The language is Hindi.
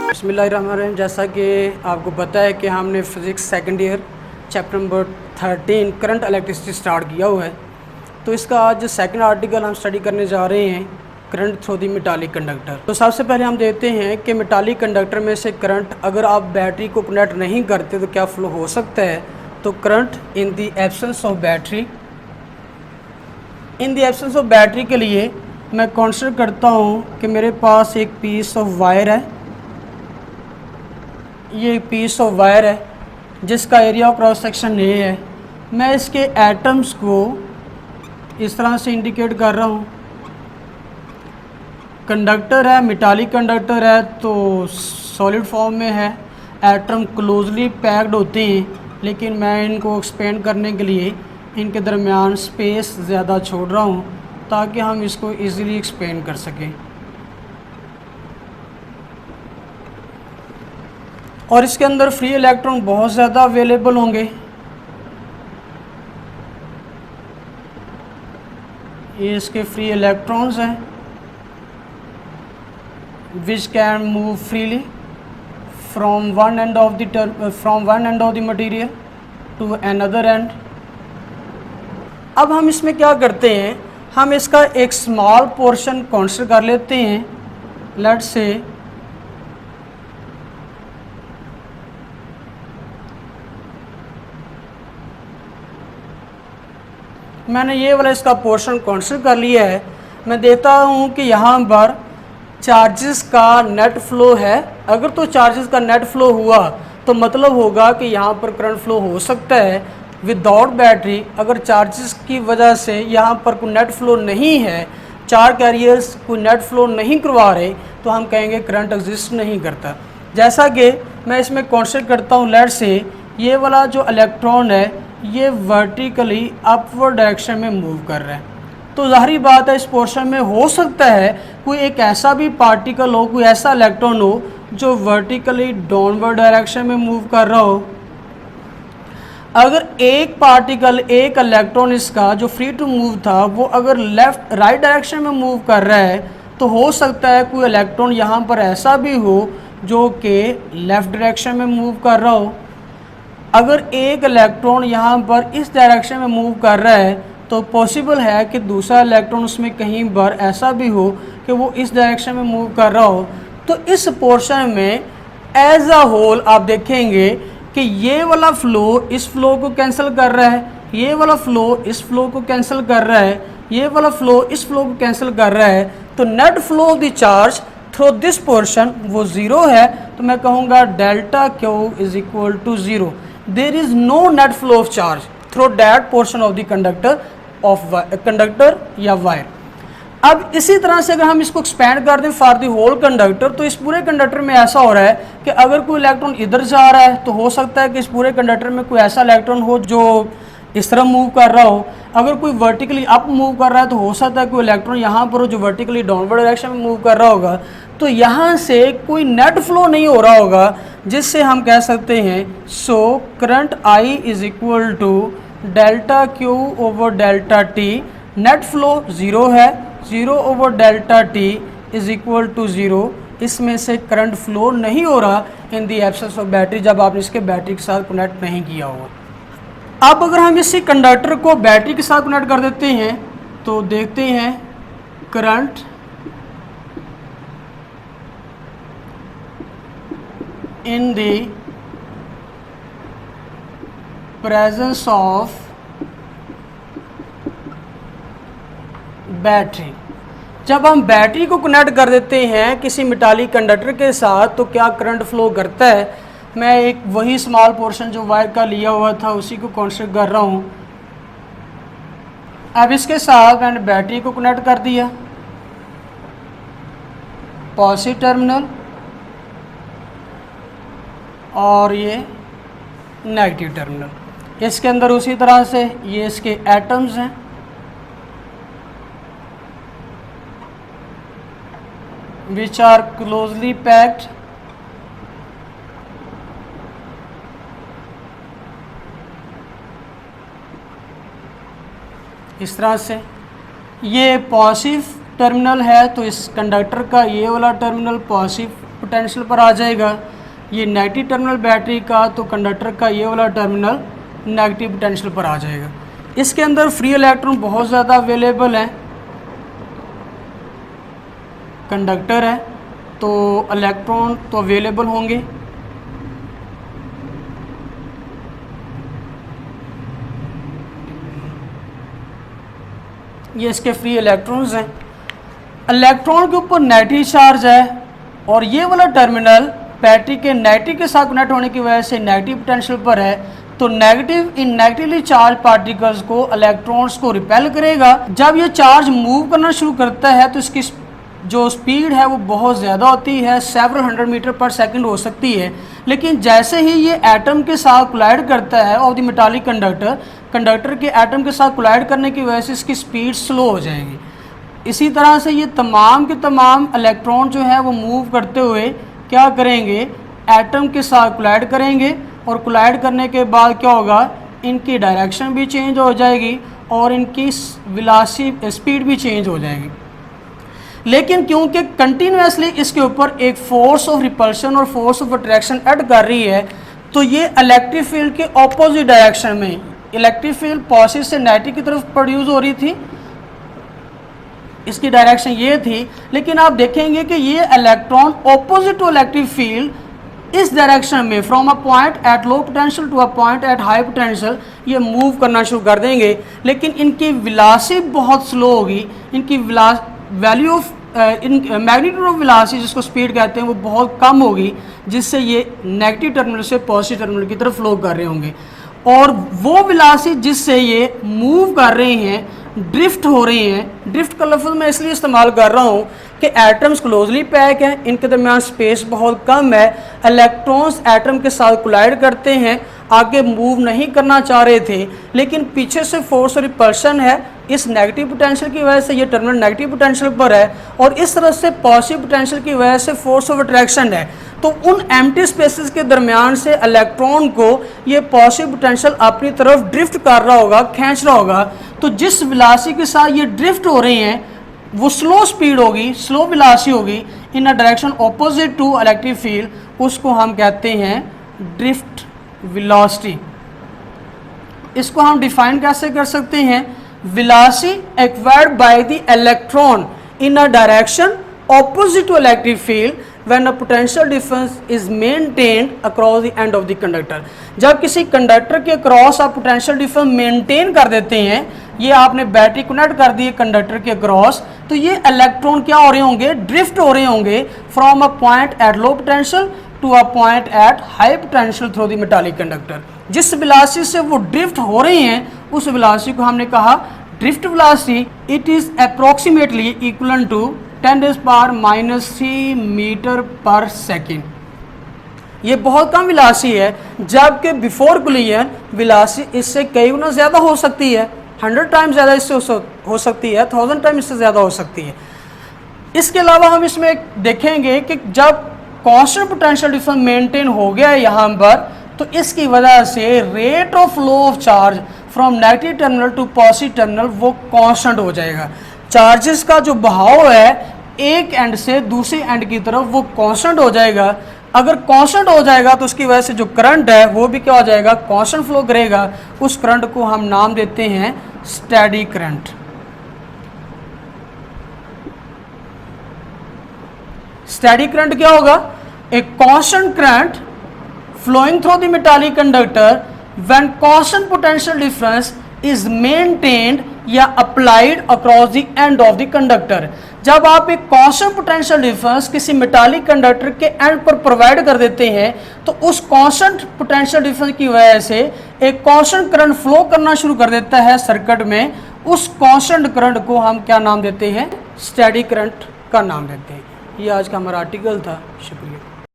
बिस्मिल्लाहिर्रहमानिर्रहीम। जैसा कि आपको पता है कि हमने physics second year chapter number 13 current electricity start किया हुआ है। तो इसका आज सेकंड आर्टिकल हम स्टडी करने जा रहे हैं, current through the metallic conductor. तो सबसे पहले हम देखते हैं कि मेटालिक कंडक्टर में से करंट अगर आप बैटरी को कनेक्ट नहीं करते तो क्या फ़्लो हो सकता है। तो current in the absence of battery, in the absence of battery के लिए मैं कंसीडर करता हूँ कि मेरे पास एक पीस ऑफ वायर है। ये एक पीस ऑफ वायर है जिसका area of cross section A है। मैं इसके एटम्स को इस तरह से इंडिकेट कर रहा हूँ। कंडक्टर है, मेटालिक कंडक्टर है तो सॉलिड फॉर्म में है, एटम क्लोजली पैक्ड होते हैं, लेकिन मैं इनको एक्सपेंड करने के लिए इनके दरमियान स्पेस ज़्यादा छोड़ रहा हूँ ताकि हम इसको इजीली एक्सपेंड कर सकें। और इसके अंदर फ्री इलेक्ट्रॉन बहुत ज़्यादा अवेलेबल होंगे। ये इसके फ्री इलेक्ट्रॉन्स हैं which can move freely from one end of the material to another end. अब हम इसमें क्या करते हैं, हम इसका एक स्मॉल पोर्शन कंसीडर कर लेते हैं। लेट्स से मैंने ये वाला इसका पोर्शन कंसीडर कर लिया है। मैं देखता हूँ कि यहाँ पर चार्जेस का नेट फ्लो है। अगर तो चार्जेस का नेट फ्लो हुआ तो मतलब होगा कि यहाँ पर करंट फ्लो हो सकता है विदाउट बैटरी। अगर चार्जेस की वजह से यहाँ पर कोई नेट फ्लो नहीं है, चार कैरियर्स कोई नेट फ्लो नहीं करवा रहे, तो हम कहेंगे करंट एग्जिस्ट नहीं करता। जैसा कि मैं इसमें कंसीडर करता हूँ, लेट से ये वाला जो इलेक्ट्रॉन है ये वर्टिकली अपवर्ड डायरेक्शन में मूव कर रहा है, तो ज़ाहिरी बात है इस पोर्शन में हो सकता है कोई एक ऐसा भी पार्टिकल हो, कोई ऐसा इलेक्ट्रॉन हो जो वर्टिकली डाउनवर्ड डायरेक्शन में मूव कर रहा हो। अगर एक पार्टिकल, एक इलेक्ट्रॉन इसका जो फ्री टू मूव था वो अगर लेफ़्ट राइट डायरेक्शन में मूव कर रहा है, तो हो सकता है कोई इलेक्ट्रॉन यहाँ पर ऐसा भी हो जो कि लेफ़्ट डायरेक्शन में मूव कर रहा हो। अगर एक इलेक्ट्रॉन यहाँ पर इस डायरेक्शन में मूव कर रहा है तो पॉसिबल है कि दूसरा इलेक्ट्रॉन उसमें कहीं पर ऐसा भी हो कि वो इस डायरेक्शन में मूव कर रहा हो। तो इस पोर्शन में एज अ होल आप देखेंगे कि ये वाला फ्लो इस फ्लो को कैंसिल कर रहा है, ये वाला फ्लो इस फ्लो को कैंसिल कर रहा है, ये वाला फ्लो इस फ्लो को कैंसिल कर रहा है। तो net flow of the charge through this portion वो ज़ीरो है। तो मैं कहूँगा delta Q is equal to zero. There is no net flow of charge through that portion of the conductor या वायर। अब इसी तरह से अगर हम इसको एक्सपेंड कर दें फॉर द होल कंडक्टर, तो इस पूरे कंडक्टर में ऐसा हो रहा है कि अगर कोई इलेक्ट्रॉन इधर जा रहा है तो हो सकता है कि इस पूरे कंडक्टर में कोई ऐसा इलेक्ट्रॉन हो जो इस तरह मूव कर रहा हो। अगर कोई वर्टिकली अप मूव कर रहा है तो हो सकता है कोई इलेक्ट्रॉन यहाँ पर हो जो वर्टिकली डाउनवर्ड डायरेक्शन में मूव कर रहा होगा। तो यहाँ से कोई नेट फ्लो नहीं हो रहा होगा, जिससे हम कह सकते हैं so current I is equal to delta Q over delta T. Net flow zero है, zero over delta T is equal to zero. इसमें से करंट फ्लो नहीं हो रहा in the absence of battery, जब आपने इसके बैटरी के साथ कनेक्ट नहीं किया होगा। अब अगर हम इसी कंडक्टर को बैटरी के साथ कनेक्ट कर देते हैं तो देखते हैं current in the presence of battery. जब हम बैटरी को कनेक्ट कर देते हैं किसी मेटालिक कंडक्टर के साथ तो क्या करंट फ्लो करता है। मैं एक वही स्मॉल पोर्शन जो वायर का लिया हुआ था उसी को कंसीडर कर रहा हूँ। अब इसके साथ मैंने बैटरी को कनेक्ट कर दिया, पॉजिटिव टर्मिनल और ये नेगेटिव टर्मिनल। इसके अंदर उसी तरह से ये इसके एटम्स हैं, which are closely packed इस तरह से। ये पॉजिटिव टर्मिनल है तो इस कंडक्टर का ये वाला टर्मिनल पॉजिटिव पोटेंशियल पर आ जाएगा, ये नेगेटिव टर्मिनल बैटरी का तो कंडक्टर का ये वाला टर्मिनल नेगेटिव पोटेंशियल पर आ जाएगा। इसके अंदर फ्री इलेक्ट्रॉन बहुत ज़्यादा अवेलेबल है, कंडक्टर है तो इलेक्ट्रॉन तो अवेलेबल होंगे। ये इसके फ्री इलेक्ट्रॉन्स हैं। इलेक्ट्रॉन के ऊपर नेगेटिव चार्ज है और ये वाला टर्मिनल बैटरी के नेगेटिव के साथ कनेक्ट होने की वजह से नेगेटिव पोटेंशियल पर है, तो नेगेटिव इन नेगेटिवली चार्ज पार्टिकल्स को इलेक्ट्रॉन्स को रिपेल करेगा। जब ये चार्ज मूव करना शुरू करता है तो इसकी जो स्पीड है वो बहुत ज़्यादा होती है, सेवरल 100 मीटर पर सेकंड हो सकती है। लेकिन जैसे ही ये एटम के साथ कोलाइड करता है ऑफ द मेटालिक कंडक्टर के एटम के साथ कोलाइड करने की वजह से इसकी स्पीड स्लो हो जाएगी। इसी तरह से ये तमाम के तमाम इलेक्ट्रॉन जो है वो मूव करते हुए क्या करेंगे, एटम के साथ कोलाइड करेंगे और कोलाइड करने के बाद क्या होगा, इनकी डायरेक्शन भी चेंज हो जाएगी और इनकी वेलोसिटी स्पीड भी चेंज हो जाएगी। लेकिन क्योंकि कंटिन्यूसली इसके ऊपर एक फोर्स ऑफ रिपल्शन और फोर्स ऑफ अट्रैक्शन ऐड कर रही है, तो ये इलेक्ट्रिक फील्ड के ऑपोजिट डायरेक्शन में, इलेक्ट्रिक फील्ड पॉजिटिव से नेगेटिव की तरफ प्रोड्यूस हो रही थी, इसकी डायरेक्शन ये थी। लेकिन आप देखेंगे कि ये electron opposite to electric field इस डायरेक्शन में from a point at low potential to a point at high potential ये मूव करना शुरू कर देंगे। लेकिन इनकी वेलोसिटी बहुत स्लो होगी, इनकी value of magnitude of velocity जिसको स्पीड कहते हैं वो बहुत कम होगी, जिससे ये नेगेटिव टर्मिनल से पॉजिटिव टर्मिनल की तरफ फ्लो कर रहे होंगे। और वो वेलोसिटी जिससे ये मूव कर रहे हैं, ड्रिफ्ट हो रही हैं, ड्रिफ्ट का लफ्ज़ मैं इसलिए इस्तेमाल कर रहा हूँ कि एटम्स क्लोजली पैक हैं, इनके दरमियान स्पेस बहुत कम है, इलेक्ट्रॉन्स एटम के साथ कोलाइड करते हैं, आगे मूव नहीं करना चाह रहे थे, लेकिन पीछे से फोर्स और रिपल्शन है, इस नेगेटिव पोटेंशियल की वजह से ये टर्मिनल नेगेटिव पोटेंशियल पर है और इस तरह से पॉजिटिव पोटेंशियल की वजह से फोर्स ऑफ अट्रैक्शन है। तो उन एम्प्टी स्पेसेस के दरमियान से इलेक्ट्रॉन को ये पॉजिटिव पोटेंशियल अपनी तरफ ड्रिफ्ट कर रहा होगा, खींच रहा होगा। तो जिस वेलोसिटी के साथ ये ड्रिफ्ट हो रहे हैं वो स्लो स्पीड होगी, स्लो वेलोसिटी होगी in a direction opposite to electric field, उसको हम कहते हैं ड्रिफ्ट वेलोसिटी। इसको हम डिफाइन कैसे कर सकते हैं, velocity acquired by the electron in a direction opposite to electric field when a potential difference is maintained across the end of the conductor। जब किसी कंडक्टर के क्रॉस आप पोटेंशियल डिफरेंस मेंटेन कर देते हैं, ये आपने बैटरी कनेक्ट कर दी है कंडक्टर के क्रॉस, तो ये इलेक्ट्रॉन क्या हो रहे होंगे, ड्रिफ्ट हो रहे होंगे from a point at low potential to a point at high potential through the metallic conductor. जिस वेलोसिटी से वो ड्रिफ्ट हो रहे हैं उस वेलोसिटी को हमने कहा drift velocity. It is approximately equal to 10⁻³ metre per second. ये बहुत कम वेलोसिटी है, जबकि बिफोर कोलिजन वेलोसिटी इससे कई गुना ज़्यादा हो सकती है, 100 टाइम्स ज़्यादा इससे हो सकती है, 1000 टाइम्स इससे ज़्यादा हो सकती है। इसके अलावा हम इसमें देखेंगे कि जब कांस्टेंट पोटेंशियल डिफरेंस मेंटेन हो गया है यहाँ पर, तो इसकी वजह से rate of flow of charge from negative terminal to positive terminal वो कांस्टेंट हो जाएगा। चार्जेस का जो बहाव है एक एंड से दूसरे एंड की तरफ वो कांस्टेंट हो जाएगा। अगर कांस्टेंट हो जाएगा तो उसकी वजह से जो करंट है वो भी क्या हो जाएगा, कांस्टेंट फ्लो करेगा। उस करंट को हम नाम देते हैं स्टेडी करंट। स्टेडी करंट क्या होगा, a constant current flowing through the metallic conductor when constant potential difference is maintained या applied across the end of the conductor। जब आप एक constant potential difference किसी metallic conductor के end पर provide कर देते हैं तो उस constant potential difference की वजह से एक constant current flow करना शुरू कर देता है सर्किट में। उस constant current को हम क्या नाम देते हैं, steady current का नाम देते हैं। ये आज का हमारा आर्टिकल था। शुक्रिया।